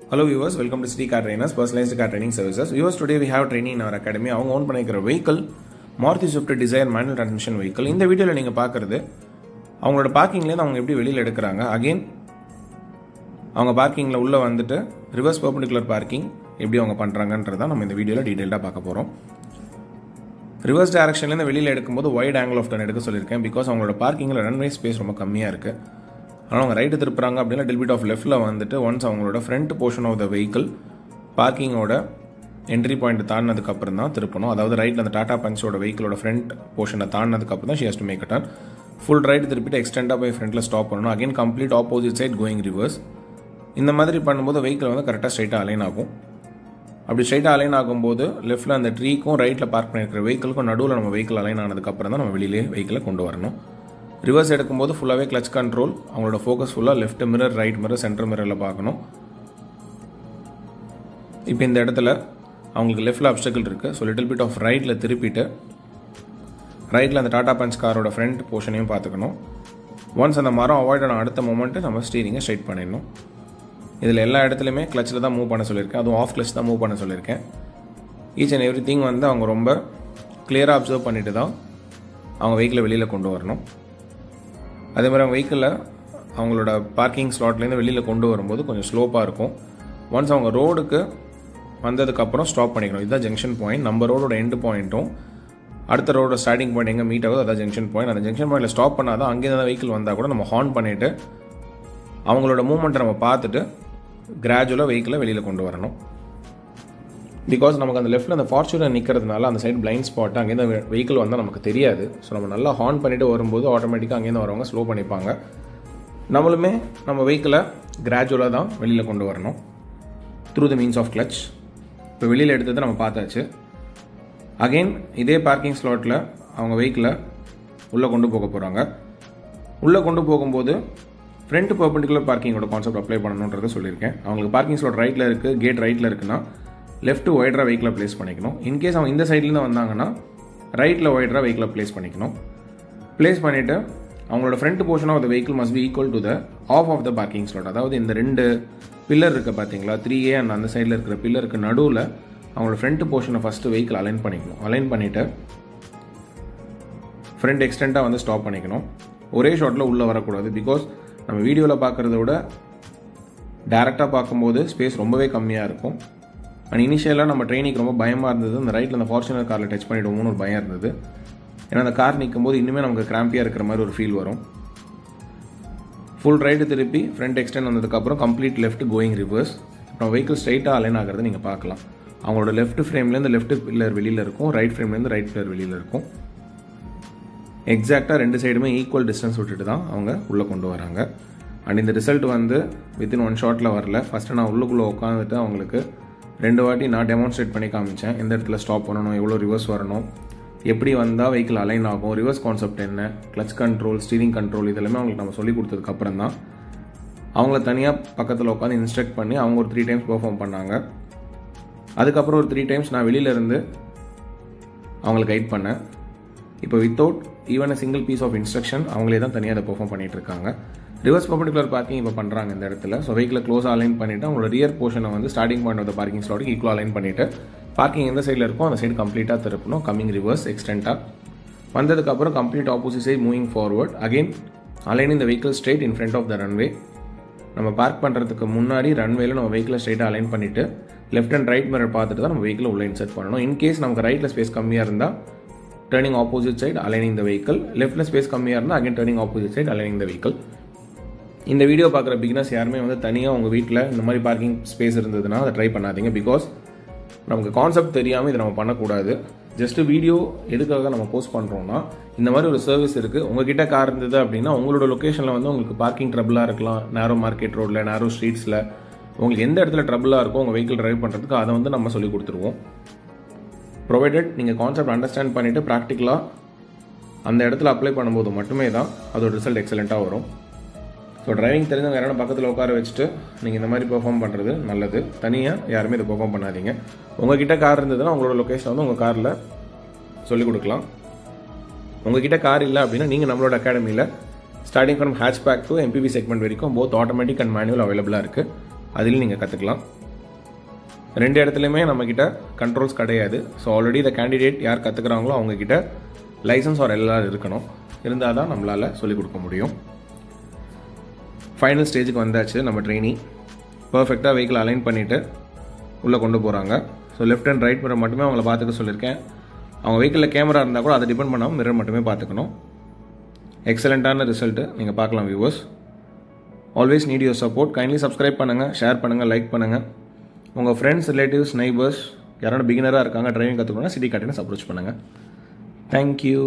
Hello viewers, welcome to City Car Trainers, Personalized Car Training Services. Viewers, today we have training in our academy. அவங்க own பண்ணிக்கிற vehicle Maruti Swift Dzire manual transmission vehicle. இந்த வீடியோல நீங்க பார்க்கிறது அவங்களோட பார்க்கிங்ல இருந்து அவங்க எப்படி வெளியில எடுக்கறாங்க. அகைன் அவங்க பார்க்கிங்ல உள்ள வந்துட்டு ரிவர்ஸ் பெர்பெண்டிகுலர் பார்க்கிங் எப்படி அவங்க பண்றாங்கன்றத நம்ம இந்த வீடியோல டீடைலா பார்க்க போறோம். ரிவர்ஸ் டைரக்ஷன்ல இருந்து வெளியில எடுக்கும்போது வைட் ஆங்கிள் ஆஃப் டர்ன் எடுக்க சொல்லிருக்கேன். பிகாஸ் அவங்களோட பார்க்கிங்ல ரன்வே ஸ்பேஸ் ரொம்ப கம்மியா இருக்கு. ஆனால் அவங்க ரைட்டு திருப்புறாங்க அப்படின்னா டில்பிட் ஆஃப் லெஃப்ட்டில் வந்துட்டு ஒன்ஸ் அவங்களோட front portion of the vehicle பார்க்கிங்கோட என்ட்ரி பாயிண்ட் தாண்டினதுக்கப்புறம் தான் திருப்பணும். அதாவது ரைட்டில் அந்த டாடா பஞ்சோட வெஹிக்கிளோட ஃப்ரண்ட் போர்ஷனை தாண்டினதுக்கப்புறம் தான் she has to make a turn. Full right திருப்பிட்டு எக்ஸ்டெண்டாக போய் ஃப்ரண்ட்டில் ஸ்டாப் பண்ணணும். Again complete opposite side going reverse. இந்த மாதிரி பண்ணும்போது வெஹிக்கிள் வந்து கரெக்டாக ஸ்ட்ரைட்டாக அலைன் ஆகும். அப்படி ஸ்ட்ரைட்டாக அலைன் ஆகும்போது லெஃப்ட்டில் அந்த ட்ரீக்கும் ரைட்டில் பார்க் பண்ணியிருக்கிற வெஹிக்கிளுக்கும் நடுவில் நம்ம வெஹிக்கிள் அலைன் ஆனதுக்கப்புறம் தான் நம்ம வெளியிலே வெஹிக்கிளை கொண்டு வரணும். ரிவர்ஸ் எடுக்கும்போது ஃபுல்லாகவே கிளச் கண்ட்ரோல், அவங்களோட ஃபோக்கஸ் ஃபுல்லாக left mirror, right mirror, centre மிரரில் பார்க்கணும். இப்போ இந்த இடத்துல அவங்களுக்கு லெஃப்ட்டில் அப்டக்கிள் இருக்குது. ஸோ லிட்டில் பிட் ஆஃப் ரைட்டில் திருப்பிட்டு ரைட்டில் அந்த டாடா பஞ்ச் காரோட ஃப்ரண்ட் போர்ஷனையும் பார்த்துக்கணும். ஒன்ஸ் அந்த மரம் அவாய்ட் ஆன அடுத்த மூமெண்ட்டு நம்ம ஸ்டீரிங்கை ஸ்ட்ரைட் பண்ணிடணும். இதில் எல்லா இடத்துலையுமே கிளச்சில் தான் மூவ் பண்ண சொல்லியிருக்கேன். அதுவும் ஆஃப் கிளச் தான் மூவ் பண்ண சொல்லியிருக்கேன். ஈச் அண்ட் எவ்ரி திங் வந்து அவங்க ரொம்ப கிளியராக அப்சர்வ் பண்ணிட்டு தான் அவங்க வெஹிக்கிளை வெளியில் கொண்டு வரணும். அதே மாதிரி அவங்க வெஹிக்கிளில் அவங்களோட பார்க்கிங் ஸ்லாட்லேருந்து வெளியில் கொண்டு வரும்போது கொஞ்சம் ஸ்லோப்பாக இருக்கும். ஒன்ஸ் அவங்க ரோடுக்கு வந்ததுக்கப்புறம் ஸ்டாப் பண்ணிக்கணும். இதுதான் ஜங்ஷன் பாயிண்ட். நம்ம ரோடோட எண்டு பாயிண்ட்டும் அடுத்த ரோட ஸ்டார்டிங் பாயிண்ட் எங்கே மீட் ஆகுது அதான் ஜங்ஷன் பாயிண்ட். அந்த ஜங்ஷன் பாயிண்டில் ஸ்டாப் பண்ணால் தான் அங்கேருந்து தான் வெஹிக்கிள் வந்தால் கூட நம்ம ஹார்ன் பண்ணிவிட்டு அவங்களோட மூவ்மெண்ட்டை நம்ம பார்த்துட்டு கிராஜுவலாக வெஹிக்கிளை வெளியில் கொண்டு வரணும். பிகாஸ் நமக்கு அந்த லெஃப்ட்டில் அந்த ஃபார்ச்சுனர் நிற்கிறதுனால அந்த சைடு பிளைண்ட் ஸ்பாட் அங்கேருந்து வெஹிக்கிள் வந்தால் நமக்கு தெரியாது. ஸோ நம்ம நல்லா ஹார்ன் பண்ணிவிட்டு வரும்போது ஆட்டோமேட்டிக்காக அங்கேருந்து வரவங்க ஸ்லோ பண்ணிப்பாங்க. நம்மளுமே நம்ம வெஹிக்கிளை கிராஜுவலாக தான் வெளியில் கொண்டு வரணும் through the means of clutch. இப்போ வெளியில் எடுத்ததை நம்ம பார்த்தாச்சு. அகெயின் இதே பார்க்கிங் ஸ்லாட்டில் அவங்க வெஹிக்கிளை உள்ளே கொண்டு போக போகிறாங்க. உள்ளே கொண்டு போகும்போது ஃப்ரண்ட் பெர்பெண்டிகுலர் பார்க்கிங்கோட கான்செப்ட் அப்ளை பண்ணணுன்றதை சொல்லியிருக்கேன். அவங்களுக்கு பார்க்கிங் ஸ்லாட் ரைட்டில் இருக்குது, கேட் ரைட்டில் இருக்குன்னா லெஃப்ட் ஒய்டராக வெஹிக்கிளை ப்ளேஸ் பண்ணிக்கணும். இன்கேஸ் அவங்க இந்த சைட்லேருந்து வந்தாங்கன்னா ரைட்டில் ஒய்டராக வெஹிக்கிளை ப்ளேஸ் பண்ணிக்கணும். ப்ளேஸ் பண்ணிவிட்டு அவங்களோட front portion of the vehicle must be equal to the of of the parking slot. அதாவது இந்த ரெண்டு பில்லர் இருக்குது பார்த்தீங்களா, 3A அண்ட் அந்த சைடில் இருக்கிற பில்லருக்கு நடுவில் அவங்களோட ஃப்ரண்ட் போர்ஷனை ஃபஸ்ட்டு வெஹிக்கிள் அலைன் பண்ணிக்கணும். அலைன் பண்ணிவிட்டு ஃப்ரண்ட் எக்ஸ்டெண்டாக வந்து ஸ்டாப் பண்ணிக்கணும். ஒரே ஷாட்டில் உள்ளே வரக்கூடாது. பிகாஸ் நம்ம வீடியோவில் பார்க்குறத விட டேரெக்டாக பார்க்கும்போது ஸ்பேஸ் ரொம்பவே கம்மியாக இருக்கும். அண்ட் இனிஷியலாக நம்ம ட்ரெயினிக்கு ரொம்ப பயமாக இருந்தது. அந்த ரைட்டில் அந்த ஃபார்ச்சுனர் காரில் டச் பண்ணிவிடுவோம்னு ஒரு பயம் இருந்தது. ஏன்னா அந்த கார் நிற்கும் போது இன்னுமே நமக்கு கிராம்பியாக இருக்கிற மாதிரி ஒரு ஃபீல் வரும். ஃபுல் ரைட்டு திருப்பி ஃப்ரண்ட் எக்ஸ்டெண்ட் வந்ததுக்கப்புறம் கம்ப்ளீட் லெஃப்ட் கோயிங் ரிவர்ஸ். அப்புறம் வெஹிக்கிள் ஸ்ட்ரைட்டாக அலைன் ஆகிறது நீங்கள் பார்க்கலாம். அவங்களோட லெஃப்ட் ஃப்ரேம்லேருந்து லெஃப்ட் பில்லர் வெளியில் இருக்கும், ரைட் ஃப்ரேம்லேருந்து ரைட் பில்லர் வெளியில் இருக்கும். எக்ஸாக்டாக ரெண்டு சைடுமே ஈக்குவல் டிஸ்டன்ஸ் விட்டுட்டு தான் அவங்க உள்ளே கொண்டு வராங்க. அண்ட் இந்த ரிசல்ட் வந்து வித்தின் 1 ஷாட்டில் வரல. ஃபஸ்ட்டு நான் உள்ளுக்குள்ளே உட்காந்துட்டு அவங்களுக்கு 2 வாட்டி நான் டெமான்ஸ்ட்ரேட் பண்ணி காமிச்சேன். எந்த இடத்துல ஸ்டாப் பண்ணணும், எவ்வளோ ரிவர்ஸ் வரணும், எப்படி வந்தால் வெஹிக்கிள் அலைன் ஆகும், ரிவர்ஸ் கான்செப்ட் என்ன, கிளச் கண்ட்ரோல், ஸ்டீரிங் கண்ட்ரோல், இதெல்லாமே அவங்களுக்கு நம்ம சொல்லி கொடுத்ததுக்கப்புறம் தான் அவங்கள தனியாக பக்கத்தில் உட்காந்து இன்ஸ்ட்ரக்ட் பண்ணி அவங்க ஒரு 3 டைம்ஸ் பெர்ஃபார்ம் பண்ணாங்க. அதுக்கப்புறம் ஒரு 3 டைம்ஸ் நான் வெளியிலேருந்து அவங்களை கைட் பண்ணேன். இப்போ without even a single piece of instruction அவங்களே தான் தனியாக அதை பெர்ஃபார்ம் பண்ணிட்டு இருக்காங்க. ரிவர்ஸ் பெர்பெண்டிகுலர் பார்க்கிங் இப்போ பண்ணுறாங்க இந்த இடத்துல. ஸோ வெஹிக்கிளை க்ளோஸாக அலைன் பண்ணிவிட்டு அவங்களோட ரியர் போர்ஷனை வந்து starting point of the parking ஸ்லாட்டுக்கு ஈக்குவல் அலைன் பண்ணிவிட்டு பார்க்கிங் எந்த சைடில் இருக்கோ அந்த சைடு கம்ப்ளீட்டாக திருப்பணும். கம்மிங் ரிவர்ஸ் எக்ஸ்டெண்டாக வந்ததுக்கப்புறம் complete opposite side moving forward. Again aligning the vehicle straight in front of the runway. நம்ம பார்க் பண்ணுறதுக்கு முன்னாடி ரன்வேல நம்ம வெஹிக்கிளை ஸ்ட்ரெயிட்டாக அலைன் பண்ணிவிட்டு லெஃப்ட் அண்ட் ரைட் மிரர் பார்த்துட்டு தான் நம்ம வெஹிக்கிளை உள்ள இன்சர்ட் பண்ணணும். இன்கேஸ் நமக்கு ரைட்டில் ஸ்பேஸ் கம்மியாக இருந்தால் turning opposite side aligning the vehicle, லெஃப்ட்டில் ஸ்பேஸ் கம்மியாக இருந்தால் again turning opposite side aligning the vehicle. இந்த வீடியோ பார்க்குற பிகினர்ஸ் யாருமே வந்து தனியாக உங்கள் வீட்டில் இந்த மாதிரி பார்க்கிங் ஸ்பேஸ் இருந்ததுன்னா அதை ட்ரை பண்ணாதீங்க. பிகாஸ் நமக்கு கான்செப்ட் தெரியாமல் இதை நம்ம பண்ணக்கூடாது. ஜஸ்ட்டு வீடியோ எதுக்காக நம்ம போஸ்ட் பண்ணுறோம்னா இந்த மாதிரி ஒரு சர்வீஸ் இருக்குது. உங்ககிட்ட கார் இருந்தது அப்படின்னா உங்களோட லொக்கேஷனில் வந்து உங்களுக்கு பார்க்கிங் ட்ரபிளாக இருக்கலாம். நேரோ மார்க்கெட் ரோடில், நேரோ ஸ்ட்ரீட்ஸில் உங்களுக்கு எந்த இடத்துல ட்ரபிளாக இருக்கோ உங்கள் வெஹிக்கிள் ட்ரைவ் பண்ணுறதுக்கு அதை வந்து நம்ம சொல்லி கொடுத்துருவோம். ப்ரொவைடட் நீங்கள் கான்செப்ட் அண்டர்ஸ்டாண்ட் பண்ணிவிட்டு ப்ராக்டிக்கலாக அந்த இடத்துல அப்ளை பண்ணும்போது மட்டுமே தான் அதோட ரிசல்ட் எக்ஸலண்ட்டாக வரும். ஸோ டிரைவிங் தெரிஞ்சவங்க யாரும் பக்கத்தில் உட்கார வச்சுட்டு நீங்கள் இந்த மாதிரி பெர்ஃபார்ம் பண்ணுறது நல்லது. தனியாக யாருமே இதை பெர்ஃபார்ம் பண்ணாதீங்க. உங்ககிட்ட கார் இருந்ததுன்னா உங்களோட லொக்கேஷன் வந்து உங்கள் காரில் சொல்லிக் கொடுக்கலாம். உங்ககிட்ட கார் இல்லை அப்படின்னா நீங்கள் நம்மளோட அகாடமியில் starting from hatchback to MPV segment வரைக்கும் போத் ஆட்டோமேட்டிக் அண்ட் மேனுவல் அவைலபிளாக இருக்குது. அதில் நீங்கள் கற்றுக்கலாம். 2 இடத்துலையுமே நம்மக்கிட்ட கண்ட்ரோல்ஸ் கிடையாது. ஸோ ஆல்ரெடி இந்த கேண்டிடேட் யார் கற்றுக்குறாங்களோ அவங்கக்கிட்ட லைசன்ஸ் ஆர் எல்லாம் இருக்கணும். இருந்தால் தான் நம்மளால் சொல்லிக் கொடுக்க முடியும். ஃபைனல் ஸ்டேஜுக்கு வந்தாச்சு. நம்ம ட்ரெயினி பர்ஃபெக்டாக வெஹிக்கிள் அலைன் பண்ணிவிட்டு உள்ளே கொண்டு போகிறாங்க. So left and right mirror மட்டுமே அவங்கள பார்த்துக்க சொல்லியிருக்கேன். அவங்க வெஹிக்கிளில் கேமரா இருந்தால் கூட அதை டிபெண்ட் பண்ணாமல் மிரர் மட்டுமே பார்த்துக்கணும். எக்ஸலண்ட்டான ரிசல்ட்டு நீங்கள் பார்க்கலாம் viewers. Always need your support. Kindly subscribe பண்ணுங்கள், ஷேர் பண்ணுங்கள், லைக் பண்ணுங்கள். உங்கள் ஃப்ரெண்ட்ஸ், ரிலேட்டிவ்ஸ், நெய்பர்ஸ் யாராவது பிகினராக இருக்காங்க, டிரைவிங் கற்றுக்கணும்னா சிட்டி கட்டன்ஸ் அப்ரோச் பண்ணுங்கள். தேங்க்யூ.